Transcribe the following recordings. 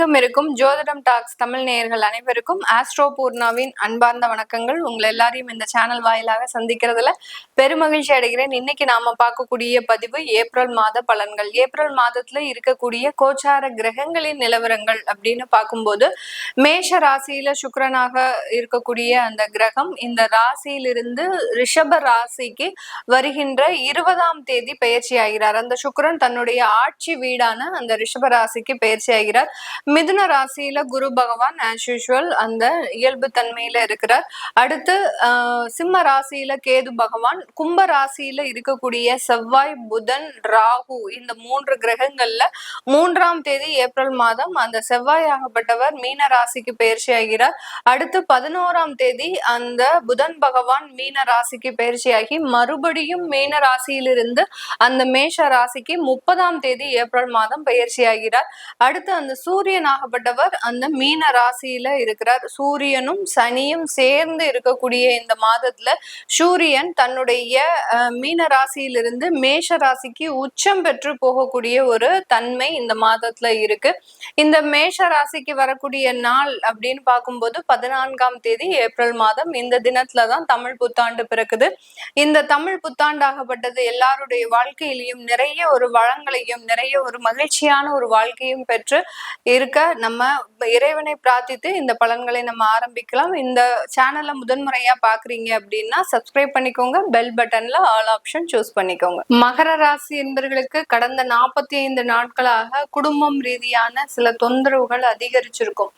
உலகெங்கும் இருக்கும் ஜோதிடம் டாக்ஸ் தமிழ் நேயர்கள் அனைவருக்கும் ஆஸ்ட்ரோ பூர்ணாவின் அன்பார்ந்த வணக்கங்கள். உங்களை எல்லாரையும் இந்த சேனல் வாயிலாக சந்திக்கிறதுல பெருமகிழ்ச்சி அடைகிறேன். இன்னைக்கு நாம பார்க்கக்கூடிய பதிவு ஏப்ரல் மாத பலன்கள். ஏப்ரல் மாதத்துல இருக்கக்கூடிய கோச்சார கிரகங்களின் நிலவரங்கள் அப்படின்னு பார்க்கும்போது மேஷ ராசியில சுக்கிரனாக இருக்கக்கூடிய அந்த கிரகம் இந்த ராசியிலிருந்து ரிஷப ராசிக்கு வருகின்ற 20ஆம் தேதி பயிற்சி ஆகிறார். அந்த சுக்கிரன் தன்னுடைய ஆட்சி வீடான அந்த ரிஷப ராசிக்கு பயிற்சி ஆகிறார். மிதுன ராசியில குரு பகவான் ஆஸ் யூசுவல் அந்த இயல்பு தன்மையில இருக்கிறார். அடுத்து சிம்ம ராசியில கேது பகவான், கும்ப ராசியில இருக்கக்கூடிய செவ்வாய், புதன், ராகு இந்த 3 கிரகங்கள்ல 3ஆம் தேதி ஏப்ரல் மாதம் அந்த செவ்வாய் ஆகப்பட்டவர் மீன ராசிக்கு பயிற்சி ஆகிறார். அடுத்து 11ஆம் தேதி அந்த புதன் பகவான் மீன ராசிக்கு பயிற்சியாகி மறுபடியும் மீன ராசியிலிருந்து அந்த மேஷ ராசிக்கு 30ஆம் தேதி ஏப்ரல் மாதம் பயிற்சி ஆகிறார். அடுத்து அந்த சூரியன் ஆகப்பட்டவர் அந்த மீன ராசியில இருக்கிறார். சூரியனும் சனியும் சேர்ந்து இருக்கக்கூடிய இந்த மாதத்துல சூரியன் தன்னுடைய மீன ராசியிலிருந்து மேஷ ராசிக்கு உச்சம் பெற்று போகக்கூடிய ஒரு தன்மை இந்த மாதத்துல இருக்கு. இந்த மேஷ ராசிக்கு வரக்கூடிய நாள் அப்படின்னு பார்க்கும்போது 14ஆம் தேதி ஏப்ரல் மாதம் இந்த தினத்துலதான் தமிழ் புத்தாண்டு பிறக்குது. இந்த தமிழ் புத்தாண்டாகப்பட்டது எல்லாருடைய வாழ்க்கையிலையும் நிறைய ஒரு வளங்களையும் நிறைய ஒரு மகிழ்ச்சியான ஒரு வாழ்க்கையும் பெற்று இருக்க நம்ம இறைவனை பிரார்த்தித்து இந்த பலன்களை நம்ம ஆரம்பிக்கலாம். இந்த சேனலை முதன்முறையா பாக்குறீங்க அப்படின்னா சப்ஸ்கிரைப் பண்ணிக்கோங்க, பெல் பட்டன்ல ஆல் ஆப்ஷன் சூஸ் பண்ணிக்கோங்க. மகர ராசி என்பவர்களுக்கு கடந்த 45 நாட்களாக குடும்பம் ரீதியான சில தொந்தரவுகள் அதிகரிச்சிருக்கும்.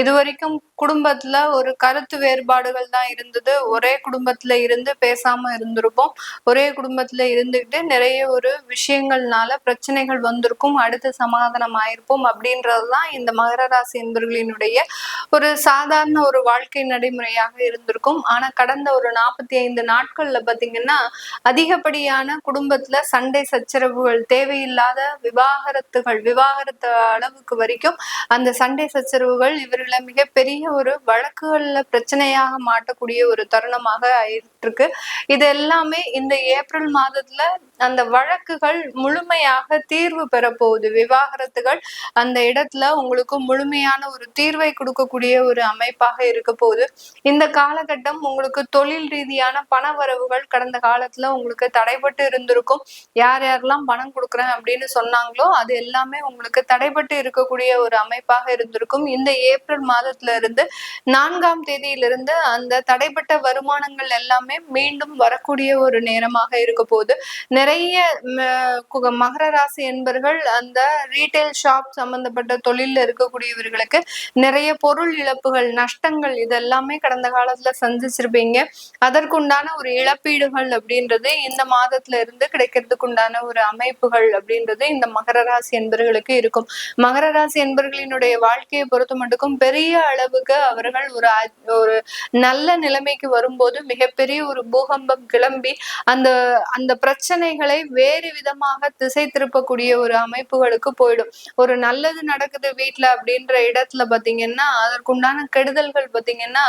இதுவரைக்கும் குடும்பத்துல ஒரு கருத்து வேறுபாடுகள் தான் இருந்தது. ஒரே குடும்பத்துல இருந்து பேசாம இருந்திருப்போம். ஒரே குடும்பத்துல இருந்துகிட்டு நிறைய ஒரு விஷயங்கள்னால பிரச்சனைகள் வந்திருக்கும். அடுத்து சமாதானம் ஆயிருப்போம் அப்படின்றதுதான் இந்த மகர ராசி என்பவர்களினுடைய ஒரு சாதாரண ஒரு வாழ்க்கை நடைமுறையாக இருந்திருக்கும். ஆனா கடந்த ஒரு 45 நாட்கள்ல பாத்தீங்கன்னா அதிகப்படியான குடும்பத்துல சண்டை சச்சரவுகள், தேவையில்லாத விவாகரத்து அளவுக்கு வரைக்கும் அந்த சண்டை சச்சரவுகள் இவர்களை மிகப்பெரிய ஒரு வழக்குகள்ல பிரச்சனையாக மாட்டக்கூடிய ஒரு தருணமாக ஆயிருக்கு. இது எல்லாமே இந்த ஏப்ரல் மாதத்துல அந்த வழக்குகள் முழுமையாக தீர்வு பெற போகுது. விவாகரத்துகள் அந்த இடத்துல உங்களுக்கு முழுமையான ஒரு தீர்வை கொடுக்கக்கூடிய ஒரு அமைப்பாக இருக்க போகுது. இந்த காலகட்டம் உங்களுக்கு தொழில் ரீதியான பண வரவுகள் கடந்த காலத்துல உங்களுக்கு தடைபட்டு இருந்திருக்கும். யார் யாரெல்லாம் பணம் கொடுக்குறேன் அப்படின்னு சொன்னாங்களோ அது எல்லாமே உங்களுக்கு தடைபட்டு இருக்கக்கூடிய ஒரு அமைப்பாக இருந்திருக்கும். இந்த ஏப்ரல் மாதத்துல இருந்து 4ஆம் தேதியிலிருந்து அந்த தடைப்பட்ட வருமானங்கள் எல்லாமே மீண்டும் வரக்கூடிய ஒரு நேரமாக இருக்க போகுது. நிறைய மகர ராசி என்பர்கள் அந்த ரீட்டைல் ஷாப் சம்பந்தப்பட்ட தொழில இருக்கக்கூடியவர்களுக்கு நிறைய பொருள் இழப்புகள், நஷ்டங்கள் இதெல்லாமே கடந்த காலத்துல சந்திச்சிருப்பீங்க. அதற்குண்டான ஒரு இழப்பீடுகள் அப்படின்றது இந்த மாதத்துல இருந்து கிடைக்கிறதுக்கு உண்டான ஒரு அமைப்புகள் அப்படின்றது இந்த மகர ராசி என்பர்களுக்கு இருக்கும். மகர ராசி என்பர்களினுடைய வாழ்க்கையை பொறுத்த மட்டுக்கும் பெரிய அளவுக்கு அவர்கள் ஒரு நல்ல நிலைமைக்கு வரும்போது மிகப்பெரிய ஒரு பூகம்பம் கிளம்பி அந்த பிரச்சனைகளை வேறு விதமாக திசை திருப்பக்கூடிய ஒரு அமைப்புகளுக்கு போயிடும். ஒரு நல்லது நடக்குது வீட்டுல அப்படின்ற இடத்துல பாத்தீங்கன்னா அதற்குண்டான கெடுதல்கள் பாத்தீங்கன்னா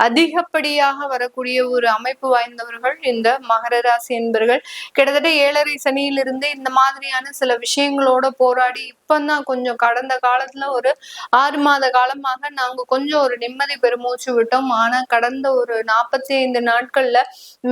அதிகப்படியாக வரக்கூடிய ஒரு அமைப்பு வாய்ந்தவர்கள் இந்த மகர ராசி என்பர்கள். கிட்டத்தட்ட 7.5 சனியிலிருந்து இந்த மாதிரியான சில விஷயங்களோட போராடி இப்பதான் கொஞ்சம் கடந்த காலத்துல ஒரு 6 மாத காலமாக நாங்க கொஞ்சம் ஒரு நிம்மதி பெருமூச்சு விட்டோம். ஆனா கடந்த ஒரு 45 நாட்கள்ல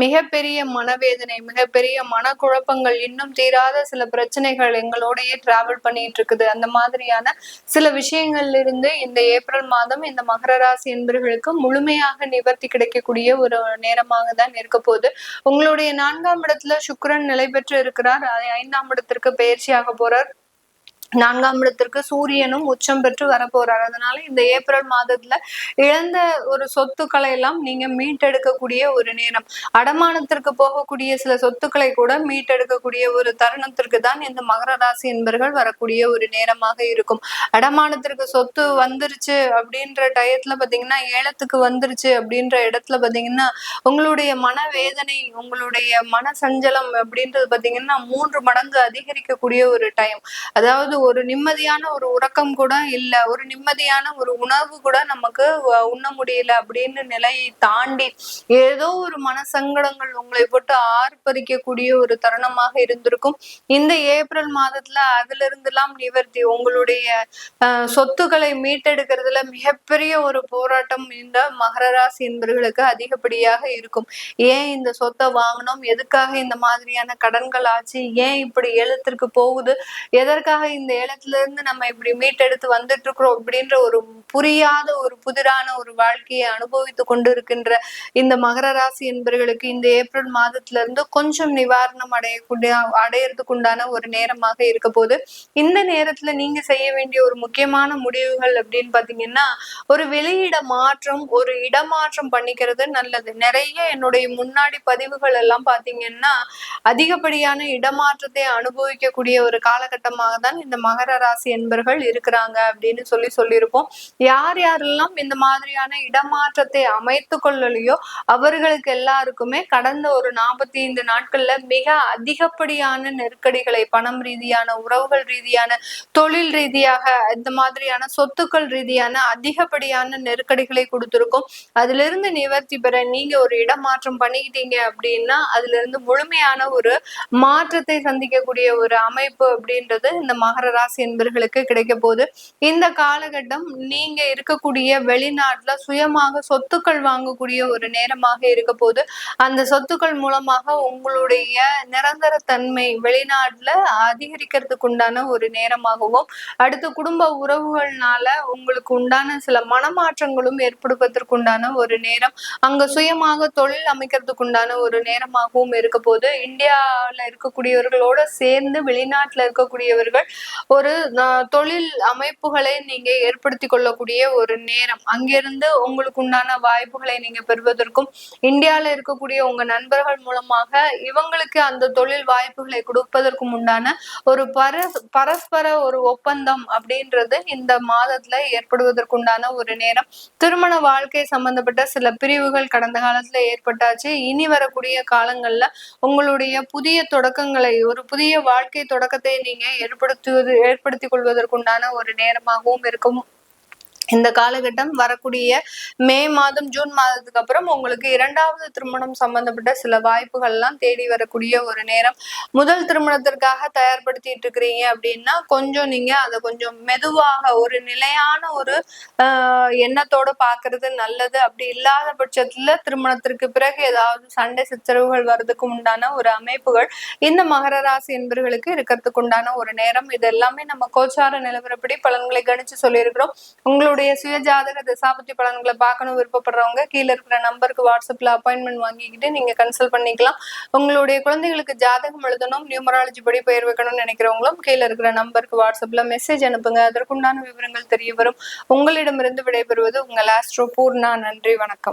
மிகப்பெரிய மனவேதனை, மிகப்பெரிய மனக்குழப்பங்கள், இன்னும் தீராத சில பிரச்சனைகள் எங்களோடயே டிராவல் பண்ணிட்டு இருக்குது. அந்த மாதிரியான சில விஷயங்கள்ல இருந்து இந்த ஏப்ரல் மாதம் இந்த மகர ராசி என்பவர்களுக்கு முழுமையாக நிவர்த்தி கிடைக்கக்கூடிய ஒரு நேரமாக தான் இருக்க போகுது. உங்களுடைய 4ஆம் இடத்துல சுக்கிரன் நிலை பெற்று இருக்கிறார். 5ஆம் இடத்திற்கு பயிற்சியாக போறார். 4ஆம் இடத்திற்கு சூரியனும் உச்சம் பெற்று வரப்போறார். அதனால இந்த ஏப்ரல் மாதத்துல இழந்த ஒரு சொத்துக்களை எல்லாம் நீங்க மீட்டெடுக்கக்கூடிய ஒரு நேரம். அடமானத்திற்கு போகக்கூடிய சில சொத்துக்களை கூட மீட்டெடுக்கக்கூடிய ஒரு தருணத்திற்கு தான் இந்த மகர ராசி என்பர்கள் வரக்கூடிய ஒரு நேரமாக இருக்கும். அடமானத்திற்கு சொத்து வந்துருச்சு அப்படின்ற டயத்துல பாத்தீங்கன்னா, ஏலத்துக்கு வந்துருச்சு அப்படின்ற இடத்துல பாத்தீங்கன்னா உங்களுடைய மனவேதனை, உங்களுடைய மன சஞ்சலம் அப்படின்றது பாத்தீங்கன்னா 3 மடங்கு அதிகரிக்கக்கூடிய ஒரு டைம். அதாவது ஒரு நிம்மதியான ஒரு உறக்கம் கூட இல்ல, ஒரு நிம்மதியான ஒரு உணவு கூட நமக்கு உண்ண முடியல அப்படின்னு நிலையை தாண்டி ஏதோ ஒரு மனசங்கடங்கள் உங்களை போட்டு ஆர்ப்பரிக்கக்கூடிய ஒரு தருணமாக இருந்திருக்கும். இந்த ஏப்ரல் மாதத்துல அதுல இருந்தெல்லாம் நிவர்த்தி உங்களுடைய சொத்துக்களை மீட்டெடுக்கிறதுல மிகப்பெரிய ஒரு போராட்டம் இந்த மகர ராசி என்பவர்களுக்கு அதிகப்படியாக இருக்கும். ஏன் இந்த சொத்தை வாங்கணும், எதுக்காக இந்த மாதிரியான கடன்கள் ஆச்சு, ஏன் இப்படி ஏலத்திற்கு போகுது, எதற்காக இந்த ஏலத்துல இருந்து நம்ம இப்படி மீட்டெடுத்து வந்துட்டு இருக்கிறோம் அப்படின்ற ஒரு புரியாத ஒரு புதிரான ஒரு வாழ்க்கையை அனுபவித்து கொண்டு இருக்கின்ற இந்த மகர ராசி என்பவர்களுக்கு இந்த ஏப்ரல் மாதத்துல இருந்து கொஞ்சம் நிவாரணம் அடையறதுக்கு உண்டான ஒரு நேரமாக இருக்க போது. இந்த நேரத்துல நீங்க செய்ய வேண்டிய ஒரு முக்கியமான முடிவுகள் அப்படின்னு பாத்தீங்கன்னா, ஒரு வெளியிட மாற்றம், ஒரு இடமாற்றம் பண்ணிக்கிறது நல்லது. நிறைய என்னுடைய முன்னாடி பதிவுகள் எல்லாம் பாத்தீங்கன்னா அதிகப்படியான இடமாற்றத்தை அனுபவிக்கக்கூடிய ஒரு காலகட்டமாக தான் இந்த மகர ராசி என்பர்கள் இருக்கிறாங்க அப்படின்னு சொல்லியிருப்போம். யார் யாரெல்லாம் இந்த மாதிரியான இடமாற்றத்தை அமைத்து கொள்ளலையோ அவர்களுக்கு எல்லாருக்குமே கடந்த ஒரு 45 நாட்கள்ல மிக அதிகப்படியான நெருக்கடிகளை, பணம் ரீதியான, உறவுகள் ரீதியான, தொழில் ரீதியாக, இந்த மாதிரியான சொத்துக்கள் ரீதியான அதிகப்படியான நெருக்கடிகளை கொடுத்திருக்கும். அதுல இருந்து நிவர்த்தி பெற நீங்க ஒரு இடமாற்றம் பண்ணிக்கிட்டீங்க அப்படின்னா அதுல இருந்து முழுமையான ஒரு மாற்றத்தை சந்திக்கக்கூடிய ஒரு அமைப்பு அப்படின்றது இந்த மகர ராசி என்பர்களுக்கு கிடைக்க போகுது. இந்த காலகட்டம் நீங்க இருக்கக்கூடிய வெளிநாட்டுல சுயமாக சொத்துக்கள் வாங்கக்கூடிய ஒரு நேரமாக இருக்க போது. அந்த சொத்துக்கள் மூலமாக உங்களுடைய நிரந்தர தன்மை வெளிநாட்டுல அதிகரிக்கிறதுக்கு உண்டான ஒரு நேரமாகவும், அடுத்து குடும்ப உறவுகள்னால உங்களுக்கு உண்டான சில மனமாற்றங்களும் ஏற்படுவதற்கு உண்டான ஒரு நேரம், அங்க சுயமாக தொழில் அமைக்கிறதுக்கு உண்டான ஒரு நேரமாகவும் இருக்க போது. இந்தியாவில இருக்கக்கூடியவர்களோட சேர்ந்து வெளிநாட்டுல இருக்கக்கூடியவர்கள் ஒரு தொழில் அமைப்புகளை நீங்க ஏற்படுத்தி கொள்ளக்கூடிய ஒரு நேரம், அங்கிருந்து உங்களுக்கு உண்டான வாய்ப்புகளை நீங்க பெறுவதற்கும், இந்தியால இருக்கக்கூடிய உங்க நண்பர்கள் மூலமாக இவங்களுக்கு அந்த தொழில் வாய்ப்புகளை கொடுப்பதற்கும் உண்டான ஒரு பரஸ்பர ஒரு ஒப்பந்தம் அப்படின்றது இந்த மாதத்துல ஏற்படுவதற்குண்டான ஒரு நேரம். திருமண வாழ்க்கை சம்பந்தப்பட்ட சில பிரிவுகள் கடந்த காலத்துல ஏற்பட்டாச்சு. இனி வரக்கூடிய காலங்கள்ல உங்களுடைய புதிய தொடக்கங்களை, ஒரு புதிய வாழ்க்கை தொடக்கத்தை நீங்க ஏற்படுத்தி கொள்வதற்குண்டான ஒரு நேரமாகவும் இருக்கும். இந்த காலகட்டம் வரக்கூடிய மே மாதம், ஜூன் மாதத்துக்கு அப்புறம் உங்களுக்கு 2வது திருமணம் சம்பந்தப்பட்ட சில வாய்ப்புகள் எல்லாம் தேடி வரக்கூடிய ஒரு நேரம். முதல் திருமணத்திற்காக தயார்படுத்திட்டு இருக்கிறீங்க அப்படின்னா கொஞ்சம் நீங்க அதை கொஞ்சம் மெதுவாக ஒரு நிலையான ஒரு எண்ணத்தோட பாக்குறது நல்லது. அப்படி இல்லாத பட்சத்துல திருமணத்திற்கு பிறகு ஏதாவது சண்டை சச்சரவுகள் வர்றதுக்கு உண்டான ஒரு அமைப்புகள் இந்த மகர ராசி என்பவர்களுக்கு இருக்கிறதுக்கு உண்டான ஒரு நேரம். இது எல்லாமே நம்ம கோச்சார நிலவரப்படி பலன்களை கணிச்சு சொல்லியிருக்கிறோம். உங்களுடைய சுய ஜாதக தசாபதி பலன்களை பார்க்கணும் விருப்பப்படுறவங்க கீழே இருக்கிற நம்பருக்கு வாட்ஸ்அப்ல அப்பாயின்மெண்ட் வாங்கிக்கிட்டு நீங்க கன்சல்ட் பண்ணிக்கலாம். உங்களுடைய குழந்தைகளுக்கு ஜாதகம் எழுதணும், நியூமராலஜி படி பெயர் வைக்கணும்னு நினைக்கிறவங்களும் கீழே இருக்கிற நம்பருக்கு வாட்ஸ்அப்ல மெசேஜ் அனுப்புங்க. அதற்குண்டான விவரங்கள் தெரிய வரும். உங்களிடமிருந்து விடைபெறுவது உங்கள் ஆஸ்ட்ரோ பூர்ணா. நன்றி, வணக்கம்.